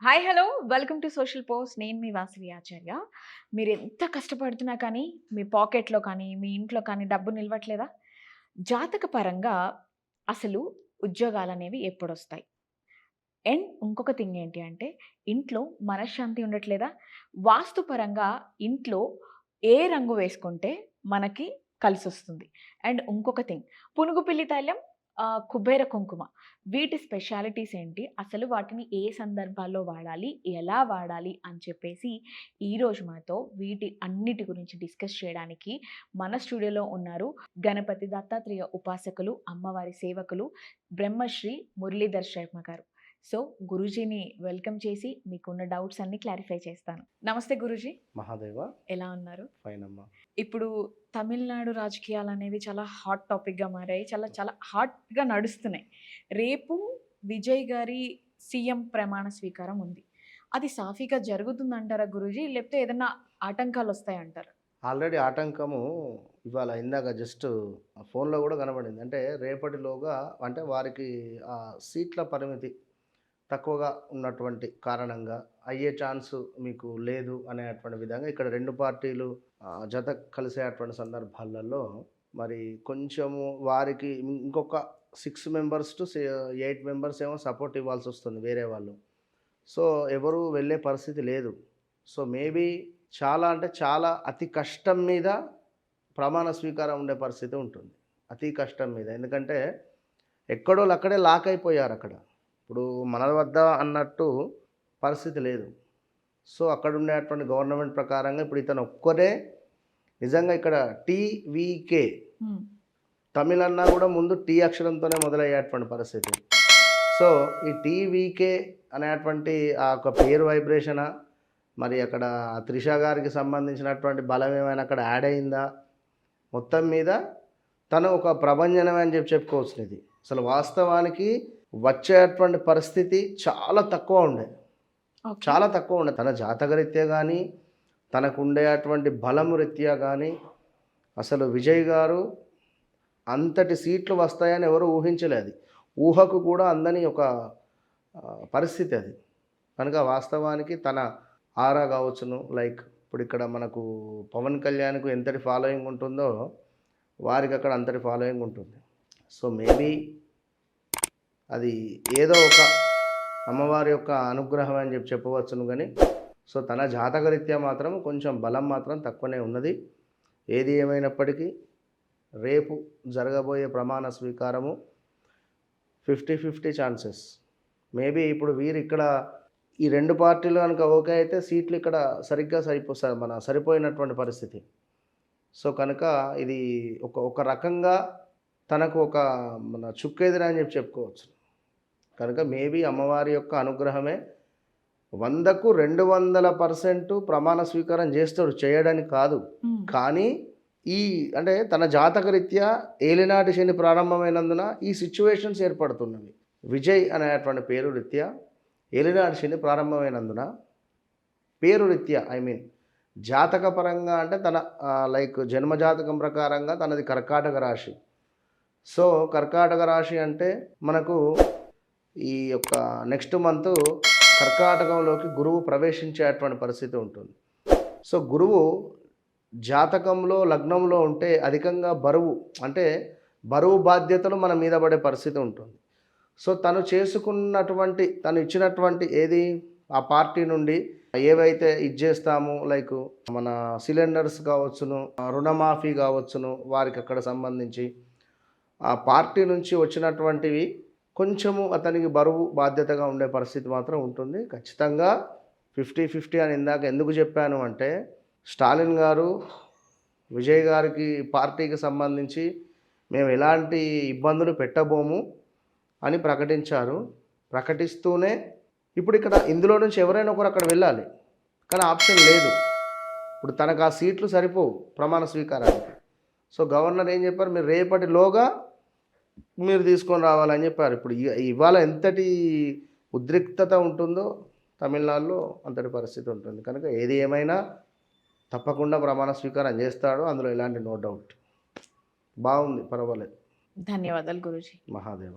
Hi hello welcome to social post. నేను మీ వాసవి ఆచార్య. మీరు ఎంత కష్టపడుతున్నా కానీ మీ పాకెట్లో కానీ మీ ఇంట్లో కానీ డబ్బు నిలవట్లేదా? జాతక పరంగా అసలు ఉద్యోగాలు అనేవి ఎప్పుడొస్తాయి? అండ్ ఇంకొక థింగ్ ఏంటి అంటే ఇంట్లో మనశ్శాంతి ఉండట్లేదా? వాస్తు పరంగా ఇంట్లో ఏ రంగు వేసుకుంటే మనకి కలిసొస్తుంది? అండ్ ఇంకొక థింగ్, పునుగు పిల్లి తైలం, కుబేర కుంకుమ, వీటి స్పెషాలిటీస్ ఏంటి? అసలు వాటిని ఏ సందర్భాల్లో వాడాలి? ఎలా వాడాలి? అని చెప్పేసి ఈరోజు మనతో వీటి అన్నిటి గురించి డిస్కస్ చేయడానికి మన స్టూడియోలో ఉన్నారు గణపతి దత్తాత్రేయ ఉపాసకులు, అమ్మవారి సేవకులు బ్రహ్మశ్రీ మురళీధర్ శర్మ గారు. సో గురూజీని వెల్కమ్ చేసి మీకున్న డౌట్స్ అన్ని క్లారిఫై చేస్తాను. నమస్తే గురూజీ. మహాదేవ. ఎలా ఉన్నారు? ఫైన్ అమ్మా. ఇప్పుడు తమిళనాడు రాజకీయాలు అనేవి చాలా హాట్ టాపిక్‌గా మారాయి. చాలా చాలా హాట్‌గా నడుస్తున్నాయి. రేపు విజయ్ గారి సీఎం ప్రమాణ స్వీకారం ఉంది. అది సాఫీగా జరుగుతుందంటారా గురూజీ? లేకపోతే ఏదన్నా ఆటంకాలొస్తాయంటారా? ఆల్రెడీ ఆటంకము ఇవాళ ఇందాక జస్ట్ ఫోన్లో కూడా కనబడింది. అంటే రేపటిలోగా అంటే వారికి ఆ సీట్ల పరిమితి తక్కువగా ఉన్నటువంటి కారణంగా అయ్యే ఛాన్స్ మీకు లేదు అనేటువంటి విధంగా ఇక్కడ రెండు పార్టీలు జత కలిసేటువంటి సందర్భాలలో మరి కొంచెము వారికి ఇంకొక 6 మెంబర్స్ టు 8 మెంబర్స్ ఏమో సపోర్ట్ ఇవ్వాల్సి వస్తుంది వేరే వాళ్ళు. సో ఎవరు వెళ్ళే పరిస్థితి లేదు. సో మేబీ చాలా అంటే చాలా అతి కష్టం మీద ప్రమాణ స్వీకారం ఉండే పరిస్థితి ఉంటుంది. అతి కష్టం మీద. ఎందుకంటే ఎక్కడోళ్ళు అక్కడే లాక్ అయిపోయారు అక్కడ. ఇప్పుడు మన వద్ద అన్నట్టు పరిస్థితి లేదు. సో అక్కడ ఉండేటువంటి గవర్నమెంట్ ప్రకారంగా ఇప్పుడు ఇతను ఒక్కరే నిజంగా ఇక్కడ టీవీకే తమిళన్నా కూడా ముందు టీ అక్షరంతోనే మొదలయ్యేటువంటి పరిస్థితి. సో ఈ టీవీకే అనేటువంటి ఆ ఒక పేరు వైబ్రేషనా, మరి అక్కడ త్రిష గారికి సంబంధించినటువంటి బలం ఏమైనా అక్కడ యాడ్ అయిందా? మొత్తం మీద తను ఒక ప్రభంజనం అని చెప్పుకోవచ్చు. ఇది అసలు వాస్తవానికి వచ్చేటువంటి పరిస్థితి చాలా తక్కువ ఉండే. చాలా తక్కువ ఉండే. తన జాతకరీత్యా కానీ తనకు ఉండేటువంటి బలము రీత్యా కానీ అసలు విజయ్ గారు అంతటి సీట్లు వస్తాయని ఎవరు ఊహించలేదు. ఊహకు కూడా అందని ఒక పరిస్థితి అది. కనుక వాస్తవానికి తన ఆరా కావచ్చును, లైక్ ఇప్పుడు ఇక్కడ మనకు పవన్ కళ్యాణ్కు ఎంతటి ఫాలోయింగ్ ఉంటుందో వారికి అక్కడ అంతటి ఫాలోయింగ్ ఉంటుంది. సో మేబీ అది ఏదో ఒక అమ్మవారి యొక్క అనుగ్రహం అని చెప్పవచ్చును. కానీ సో తన జాతకరీత్యా మాత్రం కొంచెం బలం మాత్రం తక్కువనే ఉన్నది. ఏది ఏమైనప్పటికీ రేపు జరగబోయే ప్రమాణ స్వీకారము 50-50 ఛాన్సెస్. మేబీ ఇప్పుడు వీరు ఇక్కడ ఈ రెండు పార్టీలు కనుక ఓకే అయితే సీట్లు ఇక్కడ సరిగ్గా సరిపోయినటువంటి పరిస్థితి. సో కనుక ఇది ఒక రకంగా తనకు ఒక మన చుక్కెదిరా అని చెప్పుకోవచ్చు. కనుక మేబీ అమ్మవారి యొక్క అనుగ్రహమే 100కు 200% ప్రమాణ స్వీకారం చేస్తాడు, చేయడానికి కాదు. కానీ ఈ అంటే తన జాతకరీత్యా ఏలినాటి శని ప్రారంభమైనందున ఈ సిచ్యువేషన్స్ ఏర్పడుతున్నవి. విజయ్ అనేటువంటి పేరు రీత్యా ఏలినాటి శని ప్రారంభమైనందున పేరు రీత్యా జాతకపరంగా అంటే తన లైక్ జన్మజాతకం ప్రకారంగా తనది కర్కాటక రాశి. సో కర్కాటక రాశి అంటే మనకు ఈ యొక్క నెక్స్ట్ మంత్ కర్కాటకంలోకి గురువు ప్రవేశించేటువంటి పరిస్థితి ఉంటుంది. సో గురువు జాతకంలో లగ్నంలో ఉంటే అధికంగా బరువు బాధ్యతలు మన మీద పడే పరిస్థితి ఉంటుంది. సో తను ఇచ్చినటువంటి ఏది ఆ పార్టీ నుండి ఏవైతే ఇచ్చేస్తాము, లైక్ మన సిలిండర్స్ కావచ్చును, రుణమాఫీ కావచ్చును, వారికి అక్కడ సంబంధించి ఆ పార్టీ నుంచి వచ్చినటువంటివి కొంచెము అతనికి బరువు బాధ్యతగా ఉండే పరిస్థితి మాత్రం ఉంటుంది. ఖచ్చితంగా 50-50 అని ఇందాక ఎందుకు చెప్పాను అంటే స్టాలిన్ గారు విజయ్ గారికి పార్టీకి సంబంధించి మేము ఎలాంటి ఇబ్బందులు పెట్టబోము అని ప్రకటించారు. ప్రకటిస్తూనే ఇప్పుడు ఇక్కడ ఇందులో నుంచి ఎవరైనా ఒకరు అక్కడ వెళ్ళాలి, కానీ ఆప్షన్ లేదు. ఇప్పుడు తనకు ఆ సీట్లు సరిపోవు ప్రమాణ స్వీకారానికి. సో గవర్నర్ ఏం చెప్పారు, మీరు రేపటిలోగా మీరు తీసుకొని రావాలని చెప్పారు. ఇప్పుడు ఇవాళ ఎంతటి ఉద్రిక్తత ఉంటుందో తమిళనాడులో అంతటి పరిస్థితి ఉంటుంది. కనుక ఏది ఏమైనా తప్పకుండా ప్రమాణ స్వీకారం చేస్తాడు, అందులో ఎలాంటి నో డౌట్. బాగుంది, పర్వాలేదు. ధన్యవాదాలు గురూజీ. మహాదేవ.